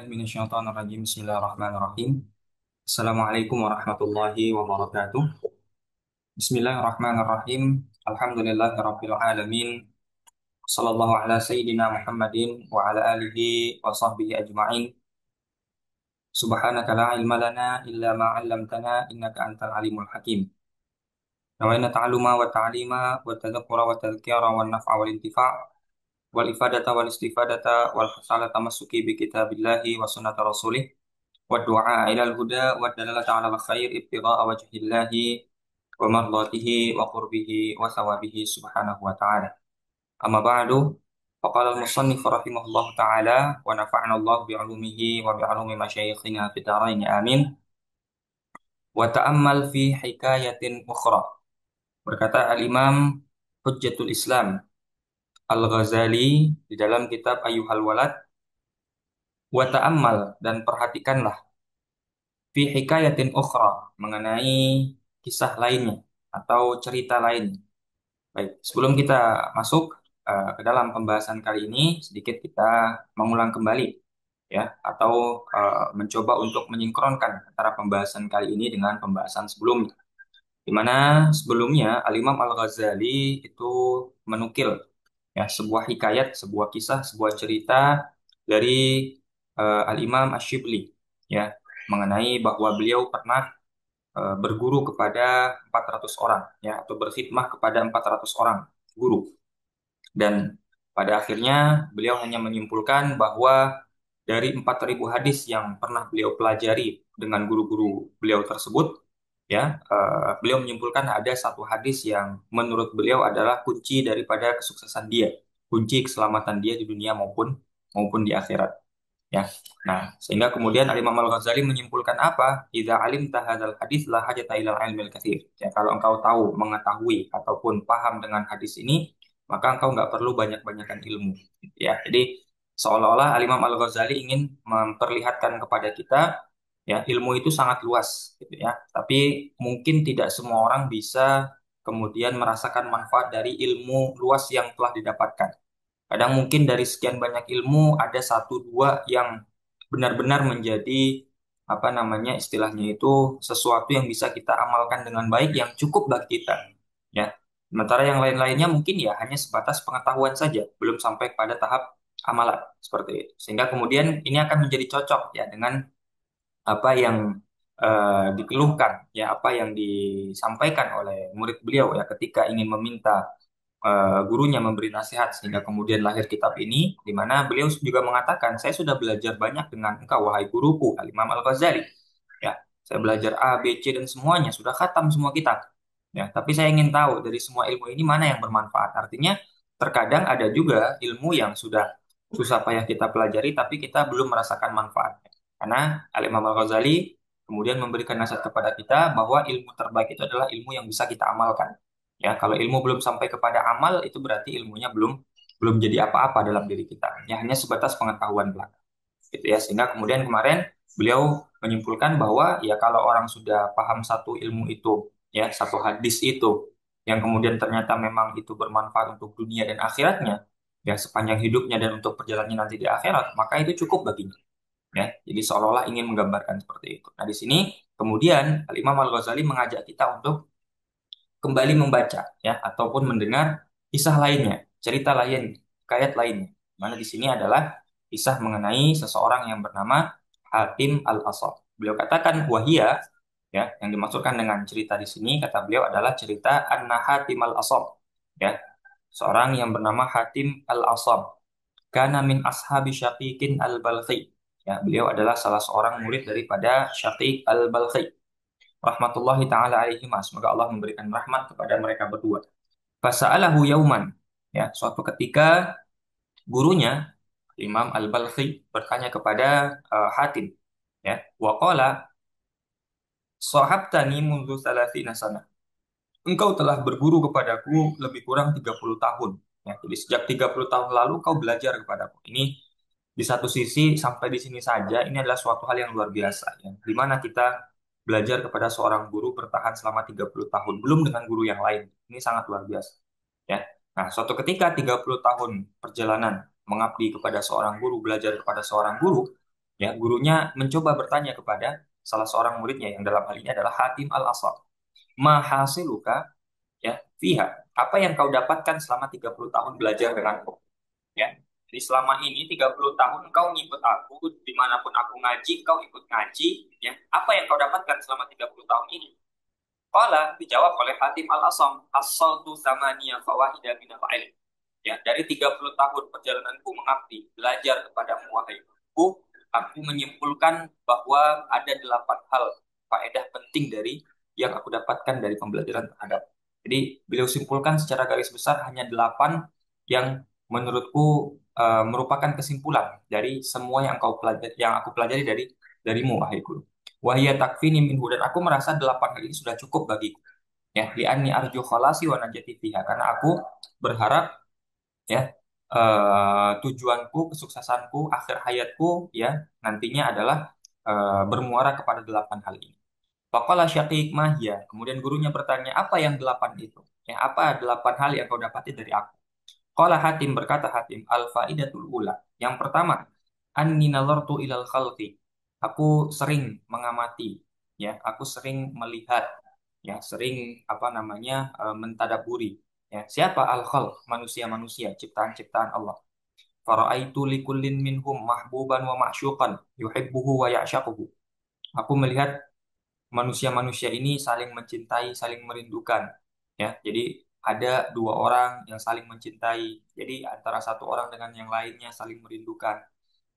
billahi minasyaitonir rajim. Bismillahirrahmanirrahim. Assalamualaikum warahmatullahi wabarakatuh. Bismillahirrahmanirrahim. Alhamdulillahirabbil alamin. Sallallahu ala sayyidina Muhammadin wa ala alihi wa sahbihi ajma'in. Subhanaka la ilma lana illa ma 'allamtana innaka antal alimul hakim. Nawaina ta'alluma wa ta'lima wa tadhakkura wa tadhkira wa naf'a wal intifa' wal ifadata wal istifadata wal hasala tamassuki bi kitabillahi wa sunnati rasulih والدعاء إلى الهدى والدلالة على الخير ابتغاء وجه الله ومرضاته وقربه وثوابه سبحانه وتعالى. أما بعد فقال المصنف رحمه الله تعالى ونفعنا الله بعلومه وبعلوم مشايخنا في الدارين آمين. وتأمل في حكاية أخرى. Berkata Al-Imam Hujjatul Islam Al-Ghazali di dalam kitab Ayyuhal Walad, wa ta'ammal, dan perhatikanlah, fi hikayatin ukhra, mengenai kisah lainnya atau cerita lainnya. Baik, sebelum kita masuk ke dalam pembahasan kali ini, sedikit kita mengulang kembali ya, atau mencoba untuk menyinkronkan antara pembahasan kali ini dengan pembahasan sebelumnya. Di mana sebelumnya Al-Imam Al-Ghazali itu menukil ya sebuah hikayat, sebuah kisah, sebuah cerita dari Al-Imam Asy-Syibli ya, mengenai bahwa beliau pernah berguru kepada 400 orang ya, atau berkhidmah kepada 400 orang guru, dan pada akhirnya beliau hanya menyimpulkan bahwa dari 4.000 hadis yang pernah beliau pelajari dengan guru-guru beliau tersebut ya, beliau menyimpulkan ada satu hadis yang menurut beliau adalah kunci daripada kesuksesan dia, kunci keselamatan dia di dunia maupun maupun di akhirat. Ya. Nah, sehingga kemudian Al-Imam Al-Ghazali menyimpulkan apa? Idza alimta hadzal hadits la hajata ilal ilmil katsir. Ya, kalau engkau tahu, mengetahui ataupun paham dengan hadis ini, maka engkau nggak perlu banyak-banyakan ilmu. Ya, jadi seolah-olah Al-Imam Al-Ghazali ingin memperlihatkan kepada kita ya, ilmu itu sangat luas gitu ya. Tapi mungkin tidak semua orang bisa kemudian merasakan manfaat dari ilmu luas yang telah didapatkan. Kadang mungkin dari sekian banyak ilmu ada satu dua yang benar-benar menjadi apa namanya istilahnya itu sesuatu yang bisa kita amalkan dengan baik, yang cukup bagi kita. Ya. Sementara yang lain-lainnya mungkin ya hanya sebatas pengetahuan saja, belum sampai pada tahap amalan seperti itu. Sehingga kemudian ini akan menjadi cocok ya dengan apa yang dikeluhkan ya, apa yang disampaikan oleh murid beliau ya ketika ingin meminta gurunya memberi nasihat, sehingga kemudian lahir kitab ini, di mana beliau juga mengatakan, saya sudah belajar banyak dengan engkau wahai guruku Al-Imam Al-Ghazali ya, saya belajar A B C dan semuanya sudah khatam semua kitab ya, tapi saya ingin tahu dari semua ilmu ini mana yang bermanfaat. Artinya terkadang ada juga ilmu yang sudah susah payah kita pelajari tapi kita belum merasakan manfaatnya, karena Al-Imam Al-Ghazali kemudian memberikan nasihat kepada kita bahwa ilmu terbaik itu adalah ilmu yang bisa kita amalkan. Ya, kalau ilmu belum sampai kepada amal, itu berarti ilmunya belum belum jadi apa-apa dalam diri kita. Ya, hanya sebatas pengetahuan belaka. Gitu ya. Sehingga kemudian kemarin beliau menyimpulkan bahwa ya kalau orang sudah paham satu ilmu itu, ya, satu hadis itu, yang kemudian ternyata memang itu bermanfaat untuk dunia dan akhiratnya, ya sepanjang hidupnya dan untuk perjalanannya nanti di akhirat, maka itu cukup baginya. Ya, jadi seolah-olah ingin menggambarkan seperti itu. Nah, di sini kemudian Al-Imam Al-Ghazali mengajak kita untuk kembali membaca ya ataupun mendengar kisah lainnya, cerita lain, hikayat lainnya. Mana di sini adalah kisah mengenai seseorang yang bernama Hatim Al-Asam. Beliau katakan wahia ya, yang dimaksudkan dengan cerita di sini kata beliau adalah cerita Anna Hatim Al-Asam ya, seorang yang bernama Hatim Al-Asam. Kana min ashabi Syaqiqin Al-Balkhi. Ya, beliau adalah salah seorang murid daripada Syaqiq Al-Balkhi rahmatullahi taala alaihi, semoga Allah memberikan rahmat kepada mereka berdua. Fasa'alahu yauman, ya, suatu ketika gurunya Imam Al-Balkhi bertanya kepada Hatim ya, wa qala sahabtani mundu salasina sana, engkau telah berguru kepadaku lebih kurang 30 tahun ya, jadi sejak 30 tahun lalu kau belajar kepadaku. Ini di satu sisi sampai di sini saja ini adalah suatu hal yang luar biasa ya, di mana kita belajar kepada seorang guru bertahan selama 30 tahun belum dengan guru yang lain. Ini sangat luar biasa ya. Nah, suatu ketika 30 tahun perjalanan mengabdi kepada seorang guru, belajar kepada seorang guru Ya, gurunya mencoba bertanya kepada salah seorang muridnya yang dalam hal ini adalah Hatim Al-Asam. Mahasiluka ya fiha. Apa yang kau dapatkan selama 30 tahun belajar denganku? Ya. Jadi selama ini 30 tahun kau ngikut aku, dimanapun aku ngaji, kau ikut ngaji, ya. Apa yang kau dapatkan selama 30 tahun ini? Qala dijawab oleh Hatim Al-Asam, as-saltu tsamaniya fawaida minal ilm. Ya, dari 30 tahun perjalananku mengabdi, belajar kepadamu wahai guru, aku menyimpulkan bahwa ada 8 hal faedah penting dari yang aku dapatkan dari pembelajaran terhadap. Jadi, beliau simpulkan secara garis besar hanya 8 yang menurutku merupakan kesimpulan dari semua yang kau pelajari, yang aku pelajari darimu wahai guru. Wahia takfini minhu dan aku merasa 8 hal ini sudah cukup bagiku. Ya, li'anni arju khalasi wa najati fiha karena aku berharap ya tujuanku, kesuksesanku, akhir hayatku ya nantinya adalah bermuara kepada 8 hal ini. Faqala Syaqiq Mahya. Kemudian gurunya bertanya, apa yang 8 itu? Ya, apa 8 hal yang kau dapati dari aku? Qala Hatim berkata Hatim, al-faidatul ula. Yang pertama, anni nazartu ilal khalqi. Aku sering mengamati, ya, aku sering melihat, ya, sering apa namanya mentadaburi. Ya, siapa al-khalq? Manusia-manusia, ciptaan-ciptaan Allah. Fara'aitu likullin minhum mahbuban wa ma'syuqan, yuhibbuhu wa ya'syaquhu. Aku melihat manusia-manusia ini saling mencintai, saling merindukan. Ya, jadi ada dua orang yang saling mencintai. Jadi antara satu orang dengan yang lainnya saling merindukan.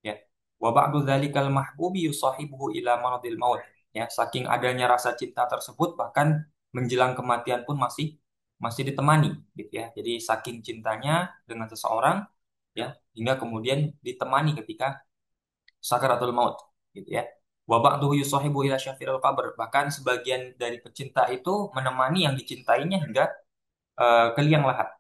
Ya, wa ba'du dzalikal mahbubi yusahibuhu ila maradil maut. Ya, saking adanya rasa cinta tersebut bahkan menjelang kematian pun masih masih ditemani, gitu ya. Jadi saking cintanya dengan seseorang, ya, hingga kemudian ditemani ketika sakaratul maut, gitu ya. Wa ba'duhu yusahibu ila syafiril qabr. Bahkan sebagian dari pecinta itu menemani yang dicintainya hingga ke liang lahat.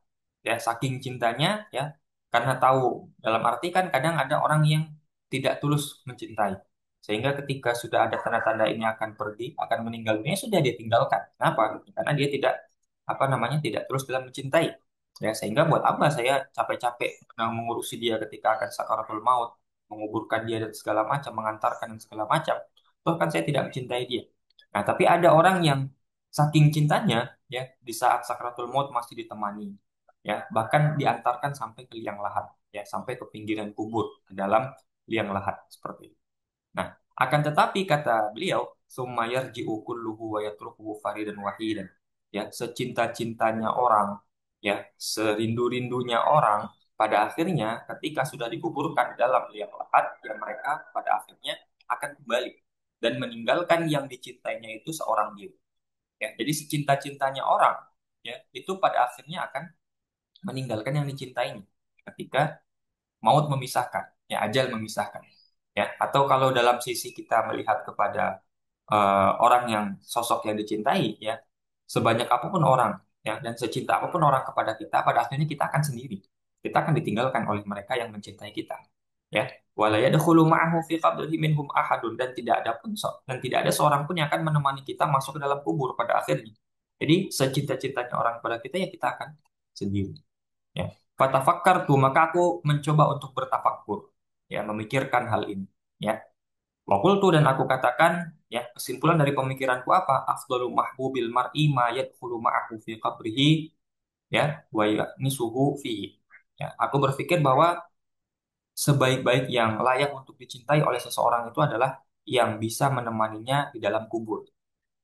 Ya, saking cintanya ya, karena tahu dalam arti kan kadang ada orang yang tidak tulus mencintai. Sehingga ketika sudah ada tanda-tanda ini akan pergi, akan meninggal dunia, sudah dia tinggalkan. Kenapa? Karena dia tidak apa namanya tidak terus dalam mencintai. Ya, sehingga buat apa saya capek-capek mengurusi dia ketika akan sakaratul maut, menguburkan dia dan segala macam, mengantarkan dan segala macam. Toh kan saya tidak mencintai dia. Nah, tapi ada orang yang saking cintanya ya di saat sakratul maut masih ditemani ya bahkan diantarkan sampai ke liang lahat ya sampai ke pinggiran kubur ke dalam liang lahat seperti itu. Nah, akan tetapi kata beliau, summa yarji'u kulluhu wa yatrukuhu faridan wahidan. Ya, secinta-cintanya orang, ya, serindu-rindunya orang, pada akhirnya ketika sudah dikuburkan di dalam liang lahat, ya mereka pada akhirnya akan kembali dan meninggalkan yang dicintainya itu seorang diri. Ya, jadi secinta-cintanya orang, ya, itu pada akhirnya akan meninggalkan yang dicintainya ketika maut memisahkan, ya ajal memisahkan. Ya, atau kalau dalam sisi kita melihat kepada orang yang sosok yang dicintai, ya sebanyak apapun orang, ya dan secinta apapun orang kepada kita, pada akhirnya kita akan sendiri. Kita akan ditinggalkan oleh mereka yang mencintai kita. Ya, wala yadkhulu ma'ahu fi qabrihi minhum ahadun dan tidak ada pun dan tidak ada seorang pun yang akan menemani kita masuk ke dalam kubur pada akhirnya. Jadi secinta-cintanya orang kepada kita ya kita akan sendiri. Ya. Fatafakkartu, maka aku mencoba untuk bertafakkur, ya, memikirkan hal ini. Ya. Wakultu dan aku katakan, ya, kesimpulan dari pemikiranku apa? Afdalu mahbubil mar'i ma yadkhulu ma'ahu fi qabrihi, ya, wa yanisuhu fihi. Ya, aku berpikir bahwa sebaik-baik yang layak untuk dicintai oleh seseorang itu adalah yang bisa menemaninya di dalam kubur,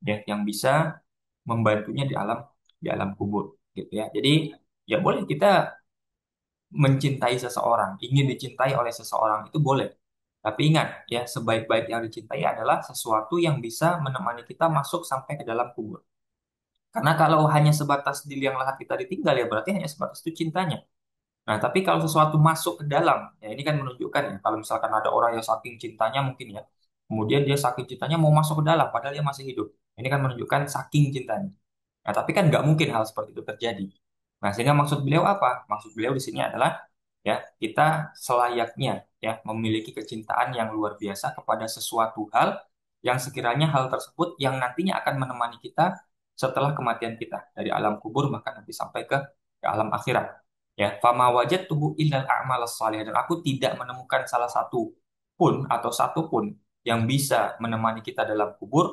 ya, yang bisa membantunya di alam kubur, gitu ya. Jadi ya boleh kita mencintai seseorang, ingin dicintai oleh seseorang itu boleh. Tapi ingat ya, sebaik-baik yang dicintai adalah sesuatu yang bisa menemani kita masuk sampai ke dalam kubur. Karena kalau hanya sebatas di liang lahat kita ditinggal ya berarti hanya sebatas itu cintanya. Nah, tapi kalau sesuatu masuk ke dalam, ya ini kan menunjukkan ya, kalau misalkan ada orang yang saking cintanya mungkin ya, kemudian dia saking cintanya mau masuk ke dalam padahal dia masih hidup. Ini kan menunjukkan saking cintanya. Nah, tapi kan nggak mungkin hal seperti itu terjadi. Nah, sehingga maksud beliau apa? Maksud beliau di sini adalah ya kita selayaknya ya memiliki kecintaan yang luar biasa kepada sesuatu hal yang sekiranya hal tersebut yang nantinya akan menemani kita setelah kematian kita dari alam kubur bahkan nanti sampai ke alam akhirat. Ya, fama wajadtuhu illal a'mal salih dan aku tidak menemukan salah satu pun atau satu pun yang bisa menemani kita dalam kubur,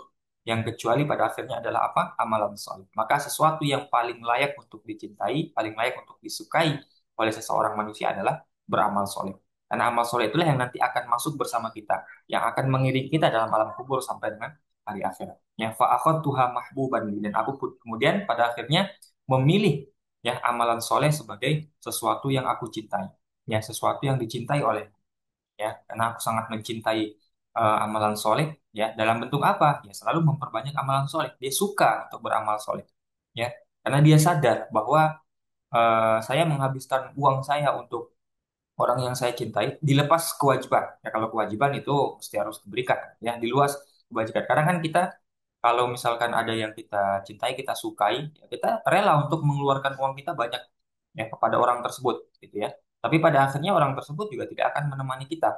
yang kecuali pada akhirnya adalah apa? Amalan soleh. Maka sesuatu yang paling layak untuk dicintai, paling layak untuk disukai oleh seseorang manusia adalah beramal soleh. Karena amal soleh itulah yang nanti akan masuk bersama kita, yang akan mengiringi kita dalam alam kubur sampai dengan hari akhirat. Ya, tuha mahbuban li. Dan aku pun kemudian pada akhirnya memilih ya amalan soleh sebagai sesuatu yang aku cintai, ya sesuatu yang dicintai oleh ya karena aku sangat mencintai amalan soleh ya dalam bentuk apa ya selalu memperbanyak amalan soleh dia suka untuk beramal soleh ya karena dia sadar bahwa saya menghabiskan uang saya untuk orang yang saya cintai dilepas kewajiban ya kalau kewajiban itu mesti harus diberikan ya di luar kewajiban karena kan kita kalau misalkan ada yang kita cintai kita sukai ya kita rela untuk mengeluarkan uang kita banyak ya kepada orang tersebut gitu ya tapi pada akhirnya orang tersebut juga tidak akan menemani kita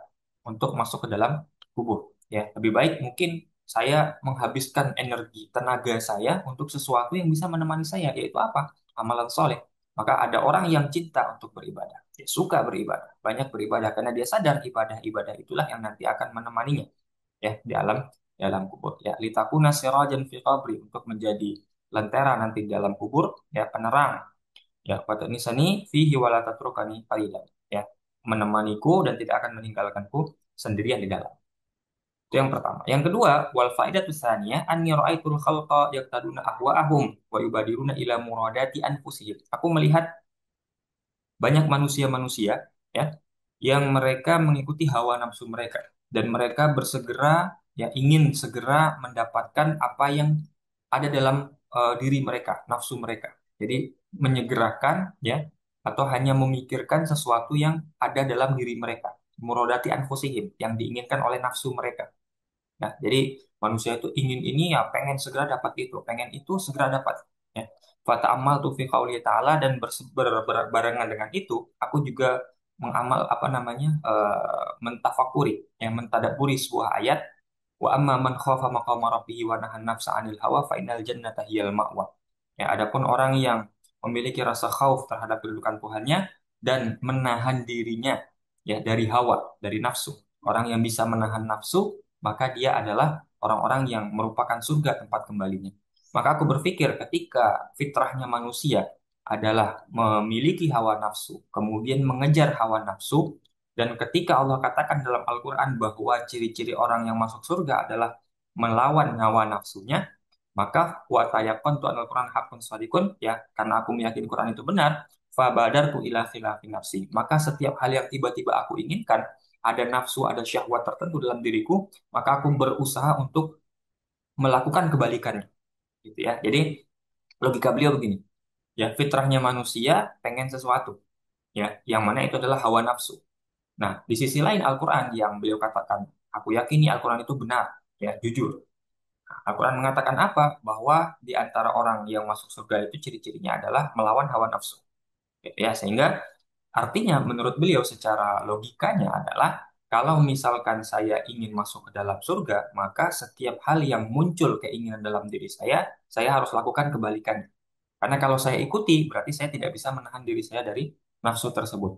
untuk masuk ke dalam kubur ya lebih baik mungkin saya menghabiskan energi tenaga saya untuk sesuatu yang bisa menemani saya yaitu apa amalan soleh maka ada orang yang cinta untuk beribadah dia suka beribadah banyak beribadah karena dia sadar ibadah-ibadah itulah yang nanti akan menemaninya ya di alam kubur ya litakuna sirajan fi qabri untuk menjadi lentera nanti di dalam kubur ya penerang ya pada nisani fihi wala tatrukani qalilan ya menemaniku dan tidak akan meninggalkanku sendirian di dalam itu yang pertama yang kedua wal faidatu tsaniyah anni ra'aitul khalqa yaqtaduna ahwa'ahum wa yubadiruna ila muradati anfusihim aku melihat banyak manusia-manusia ya yang mereka mengikuti hawa nafsu mereka dan mereka bersegera ya ingin segera mendapatkan apa yang ada dalam diri mereka, nafsu mereka. Jadi menyegerakan ya atau hanya memikirkan sesuatu yang ada dalam diri mereka. Murodati anfusihim yang diinginkan oleh nafsu mereka. Nah, jadi manusia itu ingin ini ya pengen segera dapat itu, pengen itu segera dapat. Ya. Fata'amal tu fi qauli ta'ala dan berbarengan dengan itu, aku juga mengamal apa namanya mentafakuri, yang mentadaburi sebuah ayat wa amma man khafa maqama rabbih wa nahan nafsa 'anil hawa fa innal jannata hiyal ma'wa. Ya, adapun orang yang memiliki rasa khauf terhadap kedudukan Tuhannya dan menahan dirinya ya dari hawa, dari nafsu. Orang yang bisa menahan nafsu, maka dia adalah orang-orang yang merupakan surga tempat kembalinya. Maka aku berpikir ketika fitrahnya manusia adalah memiliki hawa nafsu, kemudian mengejar hawa nafsu, dan ketika Allah katakan dalam Al-Quran bahwa ciri-ciri orang yang masuk surga adalah melawan hawa nafsunya, maka wa tayaqqantu anal Quran hakun sadikun ya karena aku meyakini Quran itu benar, fa badartu ila khilafi nafsi. Maka setiap hal yang tiba-tiba aku inginkan, ada nafsu, ada syahwat tertentu dalam diriku, maka aku berusaha untuk melakukan kebalikannya gitu ya. Jadi logika beliau begini, ya fitrahnya manusia pengen sesuatu ya, yang mana itu adalah hawa nafsu. Nah, di sisi lain Al-Quran yang beliau katakan, aku yakini Al-Quran itu benar, ya jujur. Nah, Al-Quran mengatakan apa? Bahwa di antara orang yang masuk surga itu ciri-cirinya adalah melawan hawa nafsu. Gitu ya, sehingga artinya menurut beliau secara logikanya adalah kalau misalkan saya ingin masuk ke dalam surga, maka setiap hal yang muncul keinginan dalam diri saya harus lakukan kebalikannya. Karena kalau saya ikuti, berarti saya tidak bisa menahan diri saya dari nafsu tersebut.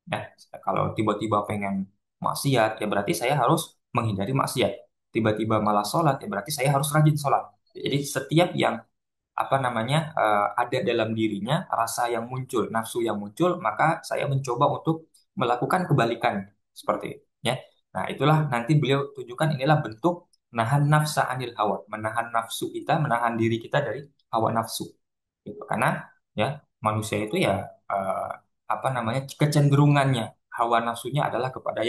Ya, kalau tiba-tiba pengen maksiat, ya berarti saya harus menghindari maksiat. Tiba-tiba malah sholat, ya berarti saya harus rajin sholat. Jadi setiap yang apa namanya ada dalam dirinya, rasa yang muncul, nafsu yang muncul, maka saya mencoba untuk melakukan kebalikan seperti itu. Ya, nah itulah nanti beliau tunjukkan inilah bentuk menahan nafsa anil hawa, menahan nafsu kita, menahan diri kita dari hawa nafsu. Gitu. Karena ya manusia itu ya eh, apa namanya kecenderungannya hawa nafsunya adalah kepada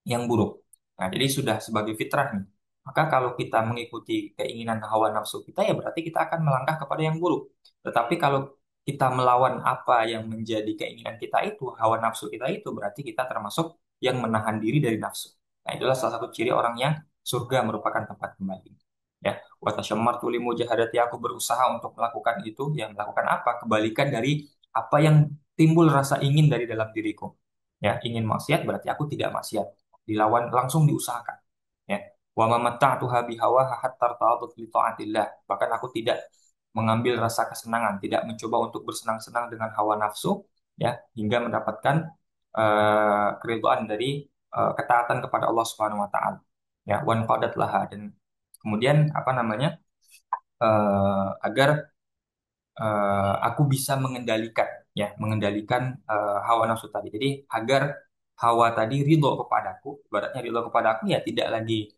yang buruk. Nah, jadi sudah sebagai fitrah nih. Maka kalau kita mengikuti keinginan hawa nafsu kita ya berarti kita akan melangkah kepada yang buruk. Tetapi kalau kita melawan apa yang menjadi keinginan kita itu, hawa nafsu kita itu berarti kita termasuk yang menahan diri dari nafsu. Nah, itulah salah satu ciri orang yang surga merupakan tempat kembali. Ya, wa tasyammartu li mujahadati aku berusaha untuk melakukan itu, yang melakukan apa? Kebalikan dari apa yang timbul rasa ingin dari dalam diriku. Ya, ingin maksiat berarti aku tidak maksiat dilawan langsung diusahakan ya wa mamatta'tuha bihawaha hatta ta'atut li ta'atillah bahkan aku tidak mengambil rasa kesenangan tidak mencoba untuk bersenang-senang dengan hawa nafsu ya hingga mendapatkan keridhaan dari ketaatan kepada Allah Subhanahu wa taala. Ya, wan qadat laha, dan kemudian apa namanya? Agar aku bisa mengendalikan, ya, mengendalikan hawa nafsu tadi. Jadi agar hawa tadi ridho kepadaku, ibaratnya ridho kepadaku ya tidak lagi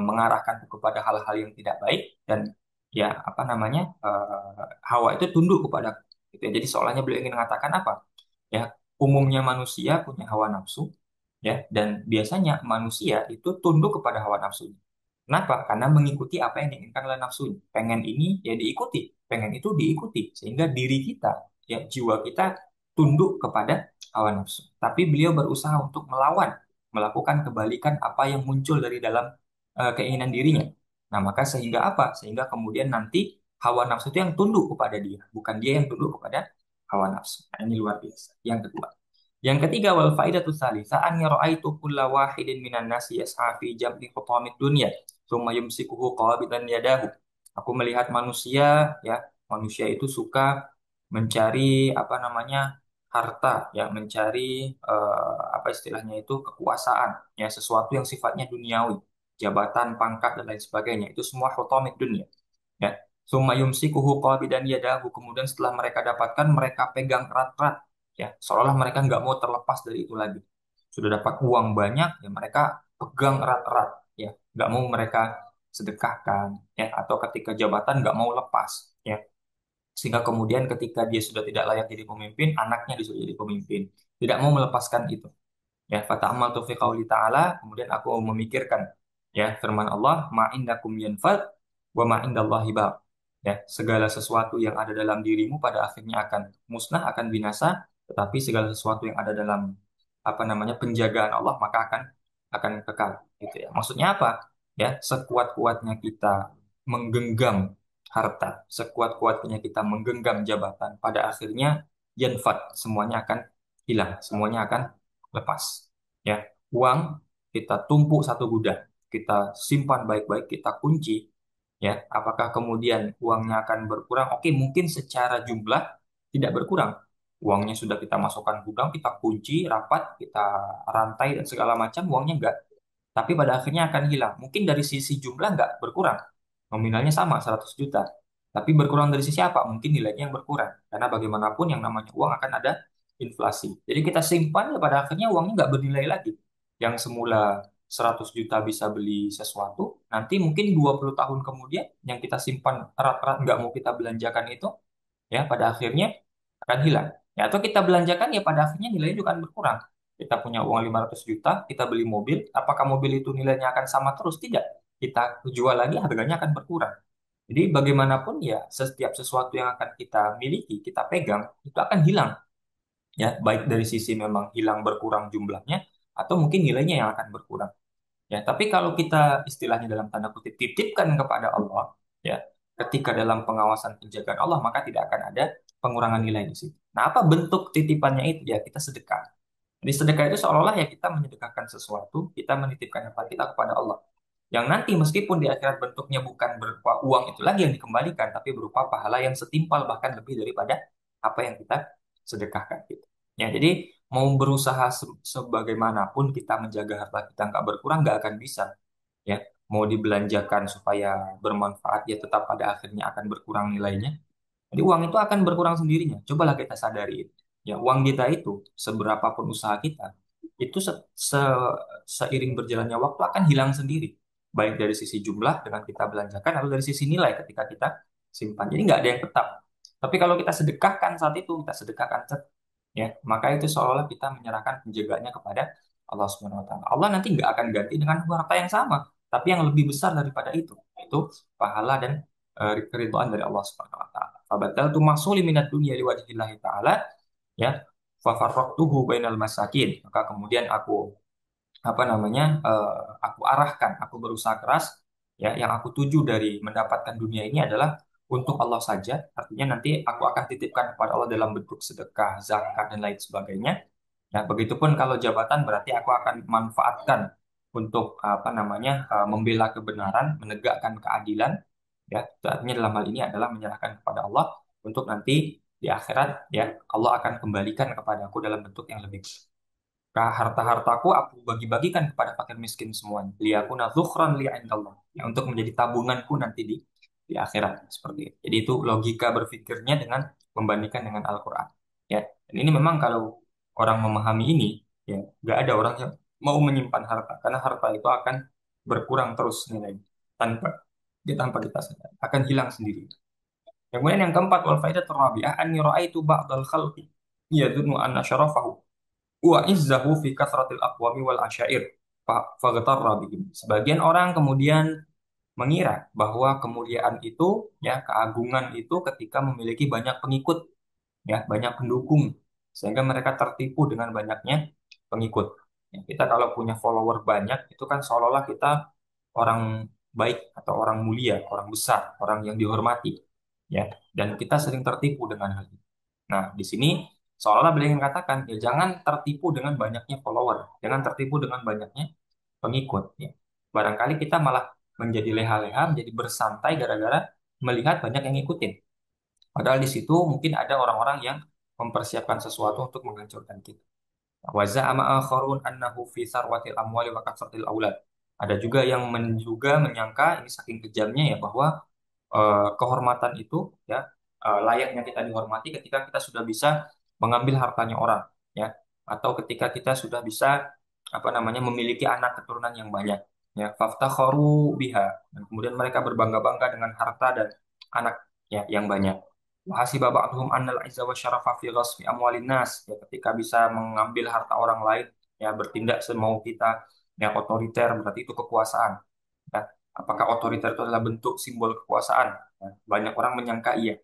mengarahkanku kepada hal-hal yang tidak baik, dan ya apa namanya, hawa itu tunduk kepadaku. Gitu ya. Jadi seolahnya beliau ingin mengatakan apa? Ya, umumnya manusia punya hawa nafsu, ya, dan biasanya manusia itu tunduk kepada hawa nafsu. Kenapa? Karena mengikuti apa yang diinginkan oleh nafsu. Pengen ini ya diikuti, pengen itu diikuti, sehingga diri kita, ya jiwa kita tunduk kepada hawa nafsu. Tapi beliau berusaha untuk melawan, melakukan kebalikan apa yang muncul dari dalam keinginan dirinya. Nah, maka sehingga apa? Sehingga kemudian nanti hawa nafsu itu yang tunduk kepada dia, bukan dia yang tunduk kepada hawa nafsu. Nah, ini luar biasa. Yang kedua. Yang ketiga, wal faidatu tsalitsah an ra'aitu kulla wahidin minan nasi yas'a fi jam'i khutamid dunya tsumma yumsikuhu qabidan yadahu. Aku melihat manusia, ya, manusia itu suka mencari apa namanya? Harta, ya, mencari apa istilahnya itu kekuasaan, ya, sesuatu yang sifatnya duniawi, jabatan, pangkat dan lain sebagainya. Itu semua khutamid dunya, ya. Summa yumsikuhu qabidan yadahu, kemudian setelah mereka dapatkan mereka pegang erat-erat, ya, seolah mereka nggak mau terlepas dari itu lagi. Sudah dapat uang banyak, ya mereka pegang erat-erat, ya, nggak mau mereka sedekahkan, ya, atau ketika jabatan nggak mau lepas, ya, sehingga kemudian ketika dia sudah tidak layak jadi pemimpin, anaknya disuruh jadi pemimpin, tidak mau melepaskan itu. Ya, fata'amaltu fi qauli ta'ala, kemudian aku memikirkan, ya, firman Allah, ma indakum yanfad wa ma indallahi baq. Ya, segala sesuatu yang ada dalam dirimu pada akhirnya akan musnah, akan binasa, tetapi segala sesuatu yang ada dalam apa namanya penjagaan Allah maka akan kekal, gitu ya. Maksudnya apa? Ya, sekuat-kuatnya kita menggenggam harta, sekuat-kuatnya kita menggenggam jabatan, pada akhirnya yanfad, semuanya akan hilang, semuanya akan lepas. Ya, uang kita tumpuk satu gudang, kita simpan baik-baik, kita kunci. Ya, apakah kemudian uangnya akan berkurang? Oke, mungkin secara jumlah tidak berkurang. Uangnya sudah kita masukkan gudang, kita kunci rapat, kita rantai dan segala macam, uangnya enggak. Tapi pada akhirnya akan hilang. Mungkin dari sisi jumlah enggak berkurang. Nominalnya sama, 100 juta. Tapi berkurang dari sisi apa? Mungkin nilainya yang berkurang. Karena bagaimanapun yang namanya uang akan ada inflasi. Jadi kita simpan, ya pada akhirnya uangnya nggak bernilai lagi. Yang semula 100 juta bisa beli sesuatu, nanti mungkin 20 tahun kemudian yang kita simpan erat-erat nggak mau kita belanjakan itu, ya pada akhirnya akan hilang. Ya, atau kita belanjakan ya pada akhirnya nilainya juga akan berkurang. Kita punya uang 500 juta, kita beli mobil, apakah mobil itu nilainya akan sama terus? Tidak. Kita jual lagi harganya akan berkurang. Jadi bagaimanapun ya setiap sesuatu yang akan kita miliki, kita pegang, itu akan hilang. Ya, baik dari sisi memang hilang berkurang jumlahnya, atau mungkin nilainya yang akan berkurang. Ya, tapi kalau kita istilahnya dalam tanda kutip titipkan kepada Allah, ya, ketika dalam pengawasan penjagaan Allah, maka tidak akan ada pengurangan nilai di situ. Nah, apa bentuk titipannya itu? Ya, kita sedekah. Jadi sedekah itu seolah-olah ya kita menyedekahkan sesuatu, kita menitipkan harta kita kepada Allah. Yang nanti meskipun di akhirat bentuknya bukan berupa uang itu lagi yang dikembalikan, tapi berupa pahala yang setimpal bahkan lebih daripada apa yang kita sedekahkan gitu. Ya, jadi mau berusaha sebagaimanapun kita menjaga harta kita nggak berkurang nggak akan bisa. Ya, mau dibelanjakan supaya bermanfaat ya tetap pada akhirnya akan berkurang nilainya. Jadi uang itu akan berkurang sendirinya. Cobalah kita sadari itu. Ya, uang kita itu seberapapun usaha kita itu seiring berjalannya waktu akan hilang sendiri. Baik dari sisi jumlah dengan kita belanjakan atau dari sisi nilai ketika kita simpan. Jadi nggak ada yang tetap. Tapi kalau kita sedekahkan saat itu, kita sedekahkan ya, maka itu seolah-olah kita menyerahkan penjagaannya kepada Allah Subhanahu wa taala. Allah nanti nggak akan ganti dengan harta yang sama, tapi yang lebih besar daripada itu pahala dan keridhaan dari Allah Subhanahu wa taala. Fabataltu masuli minad dunya liwajhillahi taala, ya, fa farraqtuhu bainal masakin. Maka kemudian aku apa namanya, aku arahkan, aku berusaha keras, ya, yang aku tuju dari mendapatkan dunia ini adalah untuk Allah saja. Artinya nanti aku akan titipkan kepada Allah dalam bentuk sedekah, zakat dan lain sebagainya. Ya, begitupun kalau jabatan berarti aku akan manfaatkan untuk apa namanya, membela kebenaran, menegakkan keadilan. Ya, itu artinya dalam hal ini adalah menyerahkan kepada Allah untuk nanti di akhirat, ya, Allah akan kembalikan kepada aku dalam bentuk yang lebih. Harta-hartaku aku bagi-bagikan kepada fakir miskin semuanya. Liyakuna dzukhran li indallah. Ya, untuk menjadi tabunganku nanti di akhirat seperti itu. Jadi itu logika berpikirnya dengan membandingkan dengan Al-Qur'an. Ya, dan ini memang kalau orang memahami ini, ya, nggak ada orang yang mau menyimpan harta karena harta itu akan berkurang terus nilainya tanpa kita sadar akan hilang sendiri. Kemudian yang keempat, wal faidah rabi'ah anni ra'aitu ba'dal khalqi yadhunnu anna syarafahu wa izzahu fi kasratil aqwami wal asyair faghtarra bihim. Sebagian orang kemudian mengira bahwa kemuliaan itu, ya, keagungan itu ketika memiliki banyak pengikut, ya, banyak pendukung, sehingga mereka tertipu dengan banyaknya pengikut. Ya, kita kalau punya follower banyak itu kan seolah-olah kita orang baik atau orang mulia, orang besar, orang yang dihormati, ya, dan kita sering tertipu dengan hal itu. Nah, di sini seolah-olah beliau ingin katakan, ya, jangan tertipu dengan banyaknya follower, jangan tertipu dengan banyaknya pengikut, ya. Barangkali kita malah menjadi leha-leha, menjadi bersantai gara-gara melihat banyak yang ngikutin. Padahal di situ mungkin ada orang-orang yang mempersiapkan sesuatu untuk menghancurkan kita. Wa za'ama akharun annahu fi sarwatil amwali wa kasratil aulad. Ada juga yang juga menyangka, ini saking kejamnya ya, bahwa kehormatan itu, ya, layaknya kita dihormati ketika kita sudah bisa mengambil hartanya orang, ya, atau ketika kita sudah bisa apa namanya memiliki anak keturunan yang banyak, ya, faftakharu biha, dan kemudian mereka berbangga-bangga dengan harta dan anak, ya, yang banyak. Wahasiba ba'dhum annal izza wa syarafa fi ghasbi amwalin nas, ya, ketika bisa mengambil harta orang lain, ya, bertindak semau kita, yang otoriter, berarti itu kekuasaan. Ya, apakah otoriter itu adalah bentuk simbol kekuasaan? Ya, banyak orang menyangka iya.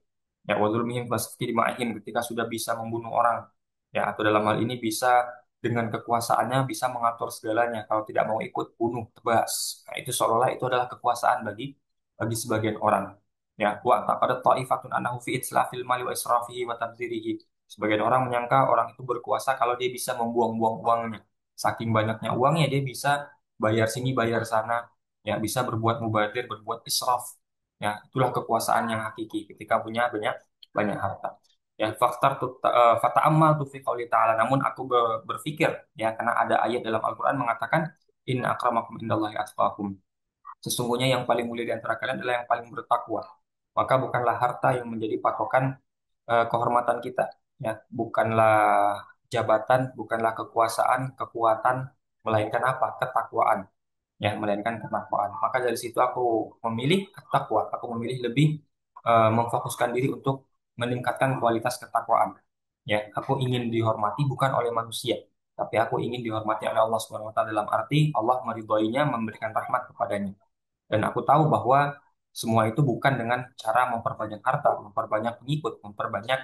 Ya, wadzulmihim fasfi dima'ihim, ketika sudah bisa membunuh orang. Ya, atau dalam hal ini bisa dengan kekuasaannya bisa mengatur segalanya. Kalau tidak mau ikut, bunuh, tebas. Nah, itu seolah-olah itu adalah kekuasaan bagi sebagian orang. Ya, wa taqadat ta'ifatun annahu fi itlafil mali wa israfihi wa tabdzirihi. Sebagian orang menyangka orang itu berkuasa kalau dia bisa membuang-buang uangnya. Saking banyaknya uangnya dia bisa bayar sini bayar sana, ya, bisa berbuat mubazir, berbuat israf. Ya, itulah kekuasaan yang hakiki ketika punya banyak banyak harta. Ya, fata'ammal tu fi qouli ta'ala. Namun aku berpikir, ya, karena ada ayat dalam Al-Qur'an mengatakan inna akramakum indallahi atqakum. Sesungguhnya yang paling mulia di antara kalian adalah yang paling bertakwa. Maka bukanlah harta yang menjadi patokan kehormatan kita, ya, bukanlah jabatan, bukanlah kekuasaan, kekuatan, melainkan apa? Ketakwaan, ya, melainkan ketakwaan. Maka dari situ aku memilih takwa, aku memilih lebih memfokuskan diri untuk meningkatkan kualitas ketakwaan. Ya, aku ingin dihormati bukan oleh manusia, tapi aku ingin dihormati oleh Allah Subhanahu wa taala, dalam arti Allah meridhoinya, memberikan rahmat kepadanya. Dan aku tahu bahwa semua itu bukan dengan cara memperbanyak harta, memperbanyak pengikut, memperbanyak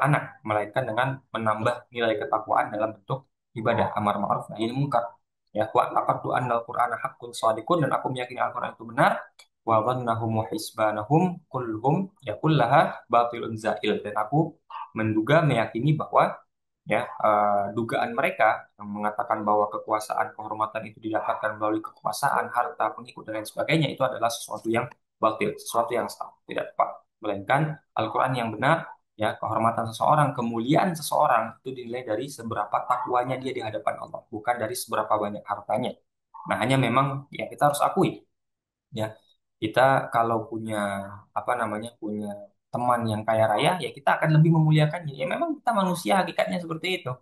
anak, melainkan dengan menambah nilai ketakwaan dalam bentuk ibadah, amar ma'ruf nahi munkar. Ya, wa laqad annal qur'ana haqqun shadiqun, dan aku meyakini Al-Qur'an itu benar. Wa dhannahum wa hisbanahum kulluhum ya kullaha batilun zahil, dan aku menduga meyakini bahwa, ya, dugaan mereka yang mengatakan bahwa kekuasaan kehormatan itu didapatkan melalui kekuasaan harta pengikut dan lain sebagainya itu adalah sesuatu yang batil, sesuatu yang salah, tidak tepat, melainkan Al-Quran yang benar. Ya, kehormatan seseorang, kemuliaan seseorang itu dinilai dari seberapa takwanya dia di hadapan Allah, bukan dari seberapa banyak hartanya. Nah, hanya memang, ya, kita harus akui, ya, kita kalau punya apa namanya punya teman yang kaya raya, ya, kita akan lebih memuliakannya. Ya, memang kita manusia, hakikatnya seperti itu.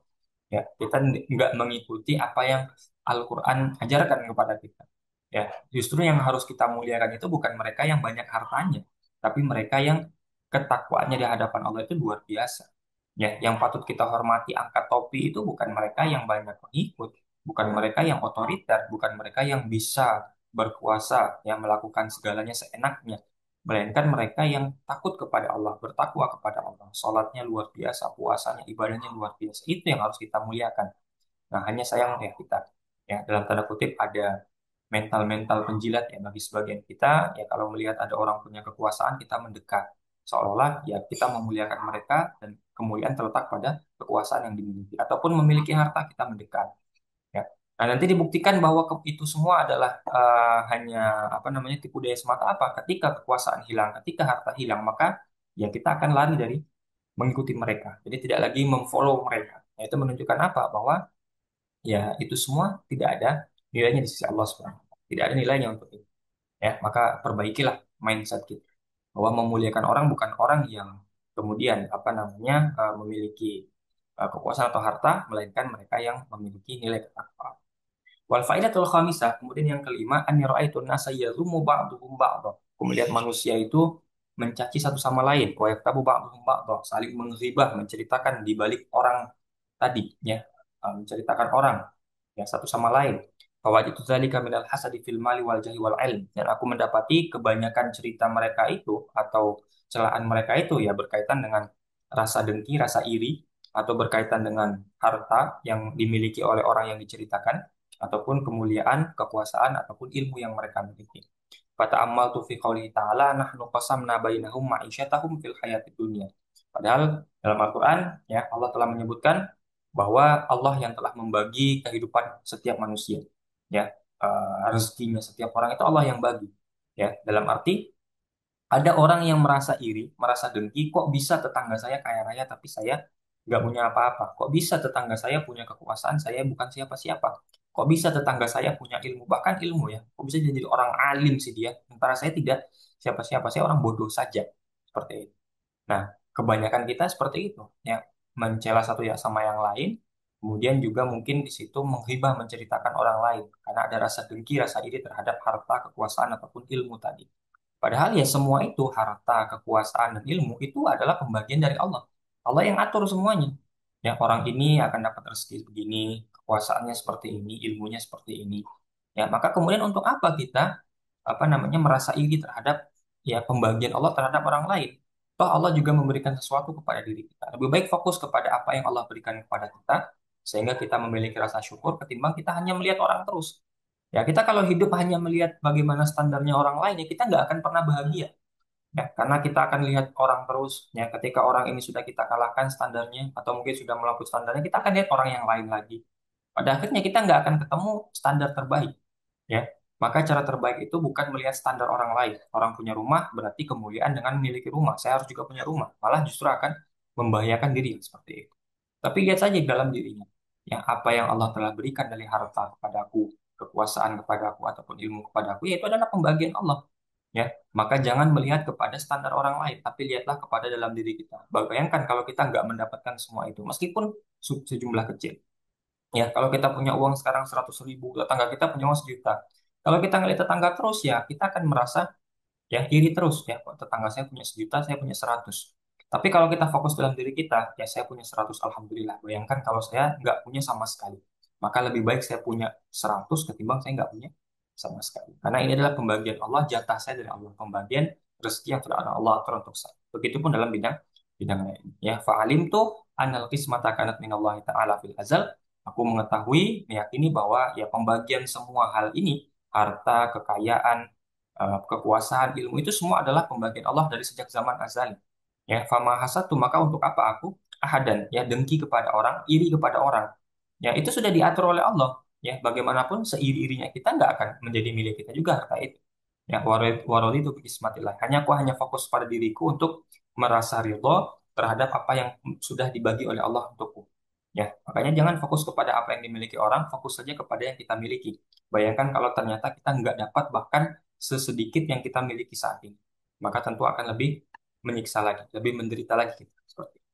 Ya, kita nggak mengikuti apa yang Al-Quran ajarkan kepada kita. Ya, justru yang harus kita muliakan itu bukan mereka yang banyak hartanya, tapi mereka yang ketakwaannya di hadapan Allah itu luar biasa. Ya, yang patut kita hormati, angkat topi, itu bukan mereka yang banyak pengikut, bukan mereka yang otoriter, bukan mereka yang bisa berkuasa, yang melakukan segalanya seenaknya, melainkan mereka yang takut kepada Allah, bertakwa kepada Allah, sholatnya luar biasa, puasanya, ibadahnya luar biasa. Itu yang harus kita muliakan. Nah, hanya sayang, ya, kita, ya, dalam tanda kutip ada mental-mental penjilat, ya, bagi sebagian kita, ya, kalau melihat ada orang punya kekuasaan kita mendekat, seolah-olah, ya, kita memuliakan mereka dan kemuliaan terletak pada kekuasaan yang dimiliki, ataupun memiliki harta kita mendekat, ya. Nah, nanti dibuktikan bahwa itu semua adalah hanya apa namanya tipu daya semata. Apa? Ketika kekuasaan hilang, ketika harta hilang, maka, ya, kita akan lari dari mengikuti mereka. Jadi tidak lagi memfollow mereka. Nah, itu menunjukkan apa? Bahwa ya itu semua tidak ada nilainya di sisi Allah Subhanahu wa Ta'ala. Tidak ada nilainya untuk itu. Ya, maka perbaikilah mindset kita bahwa memuliakan orang bukan orang yang kemudian apa namanya memiliki kekuasaan atau harta, melainkan mereka yang memiliki nilai ketakwaan. Wal faidatul khamisah, kemudian yang kelima, anni ra'aitu nasa yazumu ba'duhum ba'dha. Aku melihat manusia itu mencaci satu sama lain, wa yaktabu ba'duhum ba'dha, saling menghibah, menceritakan di balik orang tadi, ya, menceritakan orang ya satu sama lain. Bahwa itu zalika minal hasadi fil mali wal jahi wal ilm. Dan aku mendapati kebanyakan cerita mereka itu atau celaan mereka itu ya berkaitan dengan rasa dengki, rasa iri, atau berkaitan dengan harta yang dimiliki oleh orang yang diceritakan, ataupun kemuliaan, kekuasaan, ataupun ilmu yang mereka miliki. Kata amal tu fi qoulihi ta'ala nahnu qasamna bainahum ma'isyatahum fil hayatid dunya. Padahal dalam Al-Qur'an ya Allah telah menyebutkan bahwa Allah yang telah membagi kehidupan setiap manusia. Ya, rezekinya setiap orang itu Allah yang bagi. Ya, dalam arti ada orang yang merasa iri, merasa dengki, kok bisa tetangga saya kaya raya tapi saya nggak punya apa-apa? Kok bisa tetangga saya punya kekuasaan, saya bukan siapa-siapa? Kok bisa tetangga saya punya ilmu, bahkan ilmu ya? Kok bisa jadi orang alim sih dia? Sementara saya tidak siapa-siapa, saya orang bodoh saja. Seperti itu. Nah, kebanyakan kita seperti itu, ya, mencela satu ya sama yang lain, kemudian juga mungkin di situ menghibah menceritakan orang lain, karena ada rasa dengki, rasa iri terhadap harta, kekuasaan, ataupun ilmu tadi. Padahal ya semua itu, harta, kekuasaan, dan ilmu itu adalah pembagian dari Allah. Allah yang atur semuanya. Ya, orang ini akan dapat rezeki begini, kekuasaannya seperti ini, ilmunya seperti ini. Ya, maka kemudian untuk apa kita apa namanya merasa iri terhadap ya pembagian Allah terhadap orang lain? Toh Allah juga memberikan sesuatu kepada diri kita. Lebih baik fokus kepada apa yang Allah berikan kepada kita, sehingga kita memiliki rasa syukur ketimbang kita hanya melihat orang terus. Ya, kita kalau hidup hanya melihat bagaimana standarnya orang lain, ya kita nggak akan pernah bahagia. Ya, karena kita akan lihat orang terus. Ya, ketika orang ini sudah kita kalahkan standarnya, atau mungkin sudah melampaui standarnya, kita akan lihat orang yang lain lagi. Pada akhirnya kita nggak akan ketemu standar terbaik. Ya, maka cara terbaik itu bukan melihat standar orang lain. Orang punya rumah berarti kemuliaan dengan memiliki rumah. Saya harus juga punya rumah. Malah justru akan membahayakan diri seperti itu. Tapi lihat saja dalam dirinya. Ya, apa yang Allah telah berikan dari harta kepadaku, kekuasaan kepadaku, ataupun ilmu kepadaku, yaitu adalah pembagian Allah. Ya, maka jangan melihat kepada standar orang lain, tapi lihatlah kepada dalam diri kita. Bayangkan kalau kita nggak mendapatkan semua itu, meskipun sejumlah kecil. Ya, kalau kita punya uang sekarang 100.000, tetangga kita punya uang 1 juta. Kalau kita ngelihat tetangga terus, ya kita akan merasa ya iri terus. Ya, kok tetangga saya punya 1 juta, saya punya 100. Tapi kalau kita fokus dalam diri kita, ya saya punya 100, Alhamdulillah. Bayangkan kalau saya nggak punya sama sekali. Maka lebih baik saya punya 100 ketimbang saya nggak punya sama sekali. Karena ini adalah pembagian Allah, jatah saya dari Allah. Pembagian rezeki yang sudah ada Allah atur untuk saya. Begitupun dalam bidang bidang lain. Ya, fa'alim tuh anal qismata kanat minallahi ta'ala fil azal. Aku mengetahui, meyakini bahwa ya pembagian semua hal ini, harta, kekayaan, kekuasaan, ilmu itu semua adalah pembagian Allah dari sejak zaman azali. Ya, fama hasatu maka untuk apa aku ahadan ya dengki kepada orang, iri kepada orang. Ya, itu sudah diatur oleh Allah. Ya, bagaimanapun seiri-irinya kita nggak akan menjadi milik kita juga harta itu. Ya, waroli itu bismatillah. Hanya aku hanya fokus pada diriku untuk merasa ridho terhadap apa yang sudah dibagi oleh Allah untukku. Ya, makanya jangan fokus kepada apa yang dimiliki orang, fokus saja kepada yang kita miliki. Bayangkan kalau ternyata kita nggak dapat bahkan sesedikit yang kita miliki saat ini, maka tentu akan lebih menyiksa lagi, lebih menderita lagi kita. Seperti itu.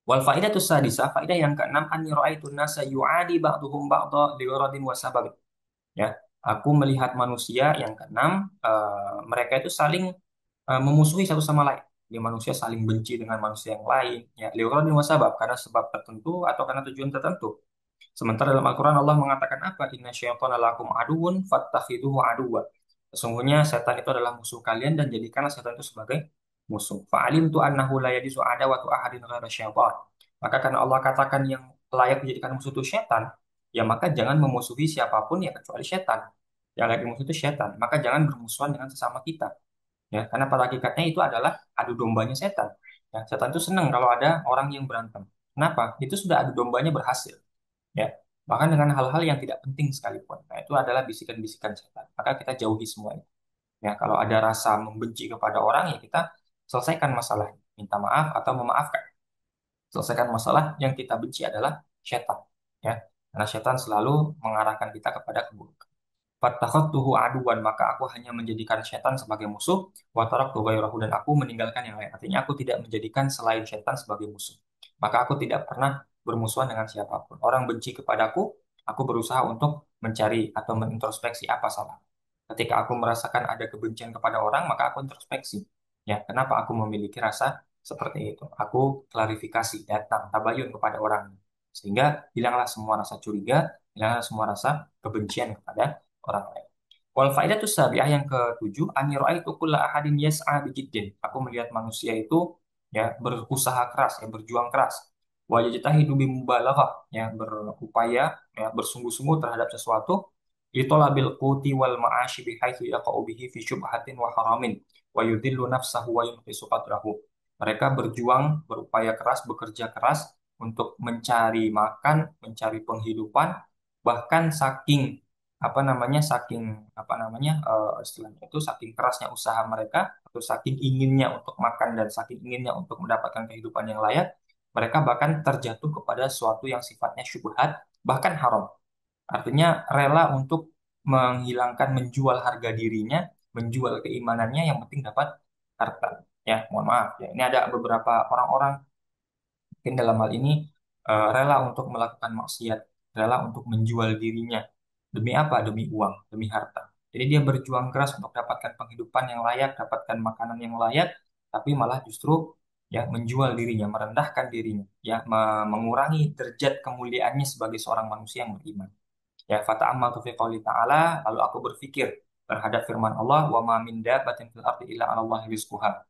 Wal faidatu sadisah, faidah yang keenam, anni ra'aitu nasa yu'adi ba'duhum ba'dha ligharadin wa sabab. Ya, aku melihat manusia yang keenam, mereka itu saling memusuhi satu sama lain. Jadi manusia saling benci dengan manusia yang lain, ya, ligharadin wa sabab, karena sebab tertentu atau karena tujuan tertentu. Sementara dalam Al-Quran Allah mengatakan apa? Inna syaitana lakum aduun fattakhiduhu aduwa. Sesungguhnya setan itu adalah musuh kalian dan jadikanlah setan itu sebagai musuh. Fa'alim tu annahu la yadisu adawatu ahadin ghaira syaitan. Maka karena Allah katakan yang layak dijadikan musuh itu setan, ya maka jangan memusuhi siapapun ya kecuali setan. Yang layak musuh itu setan. Maka jangan bermusuhan dengan sesama kita. Ya, karena pada hakikatnya itu adalah adu dombanya setan. Ya, setan itu senang kalau ada orang yang berantem. Kenapa? Itu sudah adu dombanya berhasil. Ya, bahkan dengan hal-hal yang tidak penting sekalipun. Nah, itu adalah bisikan-bisikan setan. Maka kita jauhi semua itu. Ya, kalau ada rasa membenci kepada orang, ya kita selesaikan masalah. Minta maaf atau memaafkan. Selesaikan masalah yang kita benci adalah setan. Ya. Karena setan selalu mengarahkan kita kepada keburukan. Fattakhadtuhu aduwan, maka aku hanya menjadikan setan sebagai musuh, wa taraktu ghairahu, dan aku meninggalkan yang lain. Artinya aku tidak menjadikan selain setan sebagai musuh. Maka aku tidak pernah bermusuhan dengan siapapun. Orang benci kepadaku, aku berusaha untuk mencari atau mengintrospeksi apa salah. Ketika aku merasakan ada kebencian kepada orang, maka aku introspeksi. Ya, kenapa aku memiliki rasa seperti itu? Aku klarifikasi, datang, tabayun kepada orang. Sehingga hilanglah semua rasa curiga, hilanglah semua rasa kebencian kepada orang lain. Wal faidatu sabiah yang ketujuh, an itu kulla ahadin yas'a bijiddin. Aku melihat manusia itu ya berusaha keras, ya berjuang keras. Wa yajtahidu bimubalaghah, ya berupaya, ya bersungguh-sungguh terhadap sesuatu. Litolabil quti wal ma'ashi bihaitsu yaqa'u bihi fi syubhatin wa haramin wa yudhillu nafsahu wa yunqisu qadrahu. Mereka berjuang, berupaya keras, bekerja keras untuk mencari makan, mencari penghidupan, bahkan istilahnya itu saking kerasnya usaha mereka atau saking inginnya untuk makan dan saking inginnya untuk mendapatkan kehidupan yang layak, mereka bahkan terjatuh kepada sesuatu yang sifatnya syubhat, bahkan haram. Artinya rela untuk menghilangkan, menjual harga dirinya, menjual keimanannya yang penting dapat harta. Ya, mohon maaf ya. Ini ada beberapa orang-orang mungkin dalam hal ini rela untuk melakukan maksiat, rela untuk menjual dirinya. Demi apa? Demi uang, demi harta. Jadi dia berjuang keras untuk dapatkan penghidupan yang layak, dapatkan makanan yang layak, tapi malah justru ya menjual dirinya, merendahkan dirinya, ya mengurangi derajat kemuliaannya sebagai seorang manusia yang beriman. Ya, fata'ammaltu fi qouli ta'ala, lalu aku berpikir terhadap firman Allah, wa ma min dabbatin fil ardi illa 'ala Allahi rizquha.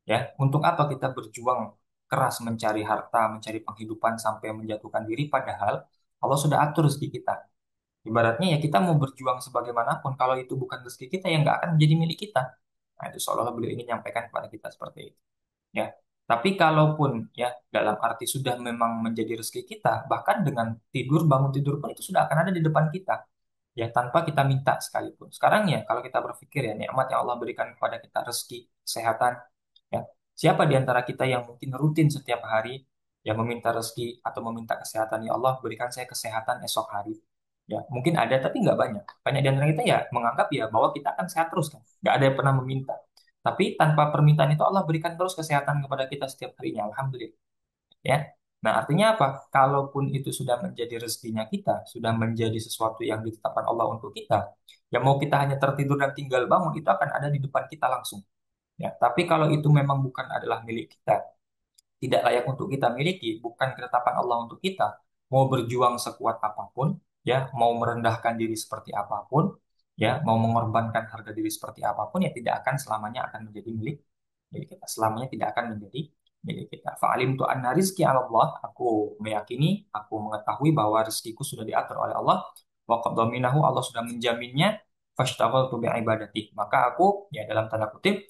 Ya, untuk apa kita berjuang keras mencari harta, mencari penghidupan sampai menjatuhkan diri, padahal Allah sudah atur rezeki kita. Ibaratnya ya kita mau berjuang sebagaimanapun, kalau itu bukan rezeki kita, yang nggak akan menjadi milik kita. Nah, itu seolah-olah beliau ingin menyampaikan kepada kita seperti itu. Ya, tapi kalaupun ya dalam arti sudah memang menjadi rezeki kita, bahkan dengan tidur, bangun tidur pun itu sudah akan ada di depan kita. Ya, tanpa kita minta sekalipun. Sekarang ya, kalau kita berpikir ya, nikmat yang Allah berikan kepada kita, rezeki, kesehatan, ya. Siapa di antara kita yang mungkin rutin setiap hari yang meminta rezeki atau meminta kesehatan, ya Allah berikan saya kesehatan esok hari. Ya, mungkin ada tapi nggak banyak. Banyak di antara kita ya menganggap ya bahwa kita akan sehat terus kan. Nggak ada yang pernah meminta. Tapi tanpa permintaan itu Allah berikan terus kesehatan kepada kita setiap harinya. Alhamdulillah. Ya. Nah, artinya apa? Kalaupun itu sudah menjadi rezekinya kita, sudah menjadi sesuatu yang ditetapkan Allah untuk kita, ya mau kita hanya tertidur dan tinggal bangun, itu akan ada di depan kita langsung. Ya, tapi kalau itu memang bukan adalah milik kita, tidak layak untuk kita miliki, bukan ketetapan Allah untuk kita, mau berjuang sekuat apapun, ya, mau merendahkan diri seperti apapun, ya, mau mengorbankan harga diri seperti apapun, ya tidak akan selamanya akan menjadi milik milik kita. Selamanya tidak akan menjadi milik kita. Fa'alim tu anna rizki ala Allah, aku meyakini, aku mengetahui bahwa rezekiku sudah diatur oleh Allah, wa qad dhaminahu, Allah sudah menjaminnya, fashtaghaltu bi ibadati. Maka aku ya dalam tanda kutip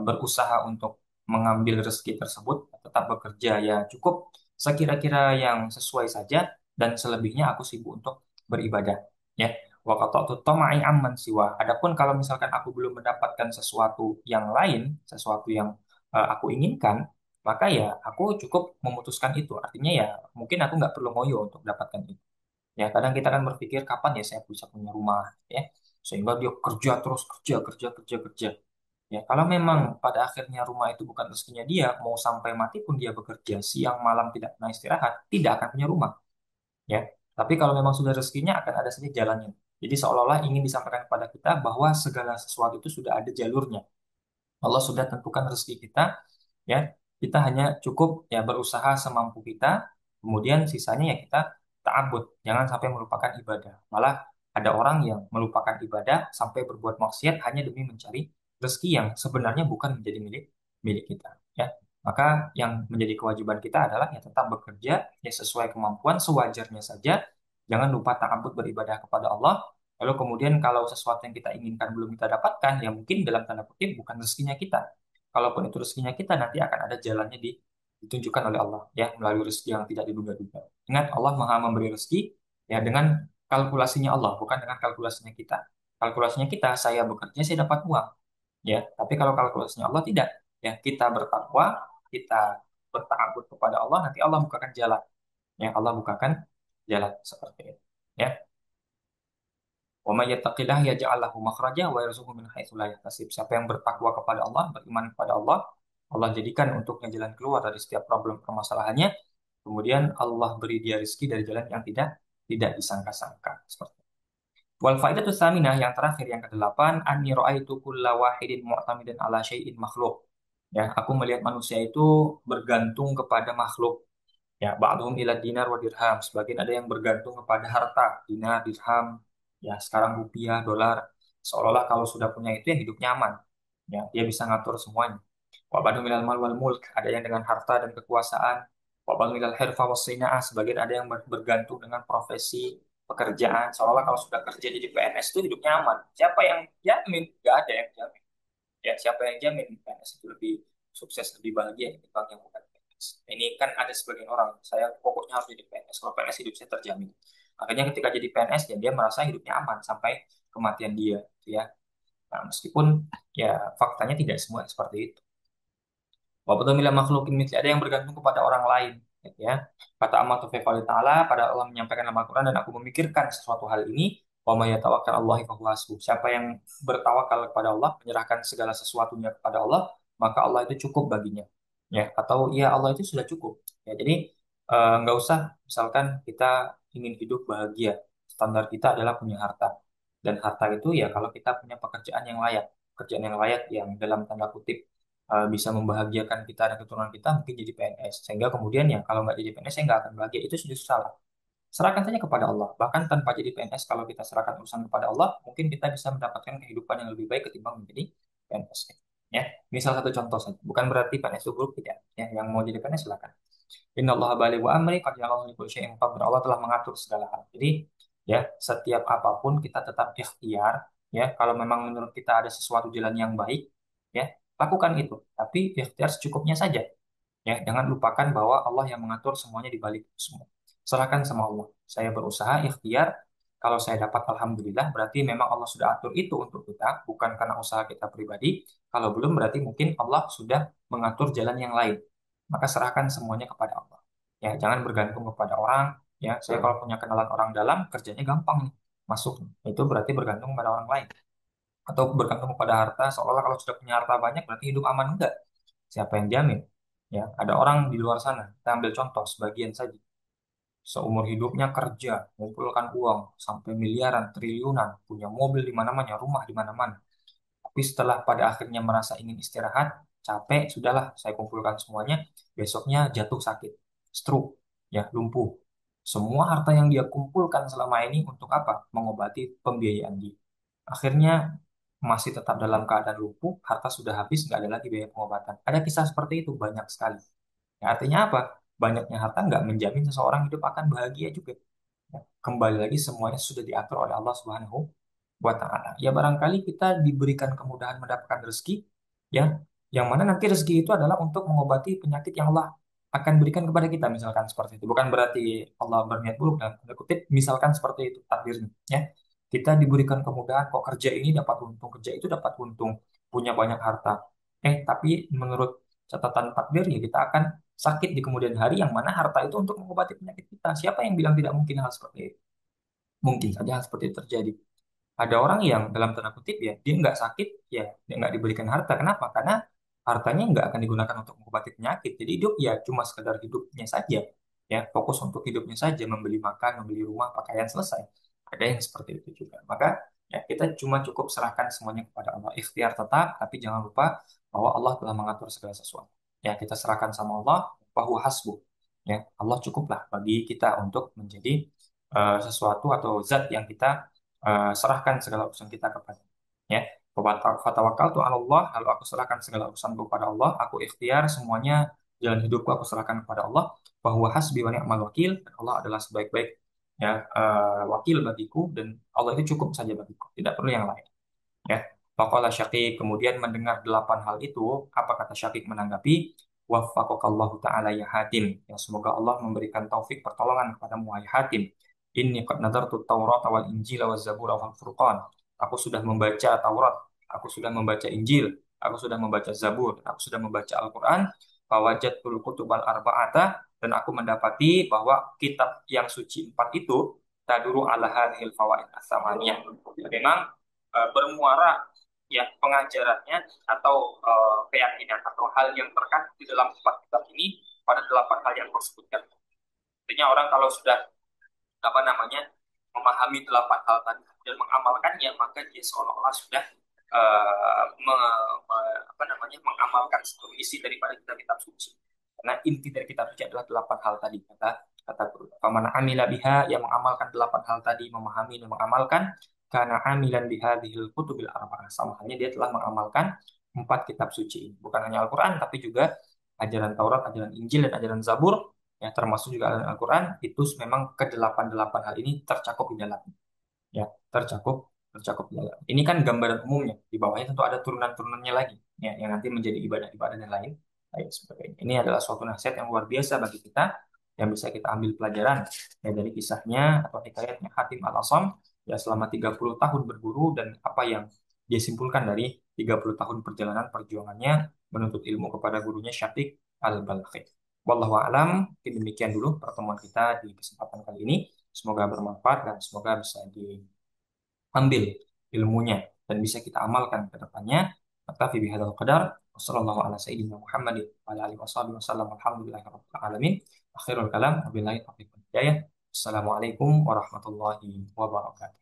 berusaha untuk mengambil rezeki tersebut, tetap bekerja ya cukup sekira-kira yang sesuai saja, dan selebihnya aku sibuk untuk beribadah. Ya, wa qata'tu tamai amman siwa. Adapun kalau misalkan aku belum mendapatkan sesuatu yang lain, sesuatu yang aku inginkan, maka ya aku cukup memutuskan itu. Artinya ya mungkin aku nggak perlu ngoyo untuk dapatkan itu. Ya, kadang kita kan berpikir kapan ya saya bisa punya rumah, ya, sehingga dia kerja terus, kerja, kerja, kerja, kerja. Ya, kalau memang pada akhirnya rumah itu bukan rezekinya dia, mau sampai mati pun dia bekerja siang malam tidak pernah istirahat, tidak akan punya rumah. Ya, tapi kalau memang sudah rezekinya akan ada saja jalannya. Jadi seolah-olah ingin disampaikan kepada kita bahwa segala sesuatu itu sudah ada jalurnya. Allah sudah tentukan rezeki kita, ya. Kita hanya cukup ya berusaha semampu kita, kemudian sisanya ya kita ta'abbud, jangan sampai melupakan ibadah. Malah ada orang yang melupakan ibadah sampai berbuat maksiat hanya demi mencari rezeki yang sebenarnya bukan menjadi milik milik kita, ya. Maka yang menjadi kewajiban kita adalah ya tetap bekerja ya sesuai kemampuan, sewajarnya saja. Jangan lupa ta'abbud beribadah kepada Allah. Lalu kemudian kalau sesuatu yang kita inginkan belum kita dapatkan, ya mungkin dalam tanda kutip bukan rezekinya kita. Kalaupun itu rezekinya kita, nanti akan ada jalannya ditunjukkan oleh Allah, ya, melalui rezeki yang tidak diduga-duga. Ingat, Allah Maha memberi rezeki ya dengan kalkulasinya Allah, bukan dengan kalkulasinya kita. Kalkulasinya kita, saya bekerja, saya dapat uang, ya. Tapi kalau kalkulasinya Allah tidak, ya kita bertakwa, kita bertakabut kepada Allah, nanti Allah bukakan jalan, ya Allah bukakan jalan seperti itu. Ya. Wa may yattaqillaha yaj'al lahu makhraja wa yarzuqhu min haitsu la yahtasib. Siapa yang bertakwa kepada Allah, beriman kepada Allah, Allah jadikan untuknya jalan keluar dari setiap problem permasalahannya. Kemudian Allah beri dia rezeki dari jalan yang tidak disangka-sangka. Seperti itu. Wal faidatu tsaminah yang terakhir yang kedelapan, anni ra'aitu kulla wahidin mu'tamidan ala syai'in makhluk. Ya, aku melihat manusia itu bergantung kepada makhluk. Ya, ba'dhum ila dinar wa dirham. Sebagian ada yang bergantung kepada harta, dinar, dirham, ya sekarang rupiah, dolar. Seolah-olah kalau sudah punya itu ya hidup nyaman. Ya, dia bisa ngatur semuanya. Wa ba'dhum ilal mal wal mulk. Ada yang dengan harta dan kekuasaan. Wa ba'dhum ilal hirfa was sina'ah. Sebagian ada yang bergantung dengan profesi, pekerjaan. Seolah-olah kalau sudah kerja jadi PNS itu hidup nyaman. Siapa yang jamin? Gak ada yang jamin. Ya, siapa yang jamin PNS itu lebih sukses, lebih bahagia ketimbang yang bukan PNS? Ini kan ada sebagian orang, saya pokoknya harus jadi PNS. Kalau PNS hidup saya terjamin. Akhirnya ketika jadi PNS, ya dia merasa hidupnya aman sampai kematian dia, gitu ya. Nah, meskipun ya faktanya tidak semua seperti itu. Walaupun bila makhlukin misli ada yang bergantung kepada orang lain, gitu ya. Kata Allah Ta'ala, pada Allah menyampaikan dalam Al-Quran dan aku memikirkan sesuatu hal ini, wa may yatawakkal Allahi fahuwa hasbuh. Siapa yang bertawakal kepada Allah, menyerahkan segala sesuatunya kepada Allah, maka Allah itu cukup baginya. Ya, atau ya Allah itu sudah cukup. Ya, jadi nggak usah misalkan kita ingin hidup bahagia, standar kita adalah punya harta. Dan harta itu ya kalau kita punya pekerjaan yang layak yang dalam tanda kutip bisa membahagiakan kita dan keturunan kita, mungkin jadi PNS. Sehingga kemudian ya kalau nggak jadi PNS, saya nggak akan bahagia. Itu sudah salah. Serahkan saja kepada Allah. Bahkan tanpa jadi PNS, kalau kita serahkan urusan kepada Allah, mungkin kita bisa mendapatkan kehidupan yang lebih baik ketimbang menjadi PNS. Ya, misal satu contoh saja. Bukan berarti PNS itu buruk, tidak. Ya, yang mau jadi PNS silakan. Inna Allah balighu amri, qad ja'alallahu li kulli syai'in qadra. Allah telah mengatur segala hal. Jadi, ya, setiap apapun kita tetap ikhtiar, ya. Kalau memang menurut kita ada sesuatu jalan yang baik, ya, lakukan itu. Tapi ikhtiar secukupnya saja. Ya, jangan lupakan bahwa Allah yang mengatur semuanya di balik itu semua. Serahkan sama Allah. Saya berusaha ikhtiar. Kalau saya dapat alhamdulillah, berarti memang Allah sudah atur itu untuk kita, bukan karena usaha kita pribadi. Kalau belum, berarti mungkin Allah sudah mengatur jalan yang lain. Maka serahkan semuanya kepada Allah. Ya, jangan bergantung kepada orang. Ya, saya kalau punya kenalan orang dalam, kerjanya gampang nih, masuk. Itu berarti bergantung kepada orang lain. Atau bergantung kepada harta, seolah-olah kalau sudah punya harta banyak, berarti hidup aman. Enggak. Siapa yang jamin? Ya, ada orang di luar sana. Kita ambil contoh sebagian saja. Seumur hidupnya kerja, mengumpulkan uang sampai miliaran, triliunan, punya mobil di mana-mana, rumah di mana-mana. Tapi setelah pada akhirnya merasa ingin istirahat, capek, sudahlah saya kumpulkan semuanya, besoknya jatuh sakit, stroke, ya lumpuh. Semua harta yang dia kumpulkan selama ini untuk apa? Mengobati pembiayaan dia. Akhirnya masih tetap dalam keadaan lumpuh, harta sudah habis, nggak ada lagi biaya pengobatan. Ada kisah seperti itu banyak sekali. Ya, artinya apa? Banyaknya harta nggak menjamin seseorang hidup akan bahagia juga. Ya, kembali lagi semuanya sudah diatur oleh Allah Subhanahu wa Ta'ala. Ya barangkali kita diberikan kemudahan mendapatkan rezeki, ya, yang mana nanti rezeki itu adalah untuk mengobati penyakit yang Allah akan berikan kepada kita, misalkan seperti itu. Bukan berarti Allah berniat buruk dalam tanda kutip, misalkan seperti itu takdirnya, ya. Kita diberikan kemudahan, kok kerja ini dapat untung, kerja itu dapat untung, punya banyak harta. Tapi menurut catatan takdir ya kita akan sakit di kemudian hari yang mana harta itu untuk mengobati penyakit kita. Siapa yang bilang tidak mungkin hal seperti itu? Mungkin saja hal seperti itu terjadi. Ada orang yang dalam tanda kutip ya, dia nggak sakit, ya dia nggak diberikan harta. Kenapa? Karena hartanya nggak akan digunakan untuk mengobati penyakit. Jadi hidup ya cuma sekedar hidupnya saja. Ya, fokus untuk hidupnya saja, membeli makan, membeli rumah, pakaian, selesai. Ada yang seperti itu juga. Maka ya kita cuma cukup serahkan semuanya kepada Allah. Ikhtiar tetap, tapi jangan lupa bahwa Allah telah mengatur segala sesuatu. Ya, kita serahkan sama Allah, bahwa hasbuh. Ya, Allah cukuplah bagi kita untuk menjadi sesuatu atau zat yang kita serahkan segala urusan kita kepada. Ya, fatawakal tu Allah, lalu aku serahkan segala urusan kepada Allah, aku ikhtiar semuanya, jalan hidupku aku serahkan kepada Allah, bahwa hasbi wa ni'mal wakil, dan Allah adalah sebaik-baik ya wakil bagiku, dan Allah itu cukup saja bagiku, tidak perlu yang lain. Ya, Faqala Syaqiq kemudian mendengar delapan hal itu, apa kata Syaqiq menanggapi? Waffaqakallahu ta'ala ya Hatim. Yang semoga Allah memberikan taufik pertolongan kepada wahai Hatim. Inni qad nadartu Taurat wal Injil wal Zabur wal Furqan. Aku sudah membaca Taurat, aku sudah membaca Injil, aku sudah membaca Zabur, aku sudah membaca Al-Qur'an. Fawajatul kutubal arba'ata, dan aku mendapati bahwa kitab yang suci empat itu taduru ala hadhil fawaid as-samaniyah. Memang bermuara ya pengajarannya atau keyakinan atau hal yang terkandung di dalam empat kitab ini pada delapan hal yang tersebutkan. Artinya orang kalau sudah apa namanya memahami delapan hal tadi dan mengamalkannya, maka dia seolah-olah sudah apa namanya mengamalkan seluruh isi daripada kitab-kitab suci. Karena inti dari kitab suci adalah delapan hal tadi, kata guru. Faman amila biha, yang mengamalkan delapan hal tadi, memahami dan mengamalkan, karena amilan biha bihil kutubil arba'ah, sama halnya dia telah mengamalkan empat kitab suci ini. Bukan hanya Al-Quran, tapi juga ajaran Taurat, ajaran Injil, dan ajaran Zabur, ya termasuk juga Al-Quran. Itu memang kedelapan-delapan hal ini tercakup di dalamnya, ya tercakup tercakup di dalam. Ini kan gambaran umumnya. Di bawahnya tentu ada turunan-turunannya lagi, ya, yang nanti menjadi ibadah-ibadah dan lain lain sebagainya. Ini adalah suatu nasihat yang luar biasa bagi kita, yang bisa kita ambil pelajaran ya dari kisahnya atau hikayatnya Hatim Al-Asam, ya selama 30 tahun berguru, dan apa yang dia simpulkan dari 30 tahun perjalanan perjuangannya menuntut ilmu kepada gurunya Syafiq Al-Balkhi. Wallahu a'lam. Mungkin demikian dulu pertemuan kita di kesempatan kali ini. Semoga bermanfaat dan semoga bisa diambil ilmunya dan bisa kita amalkan ke depannya. Naktafi bihadzal qadar. Wassallallahu ala sayyidina Muhammadin wa ala alihi wasallam. Alhamdulillahi rabbil alamin. Akhirul kalam, wabillahi taufiq wal hidayah. Assalamualaikum warahmatullahi wabarakatuh.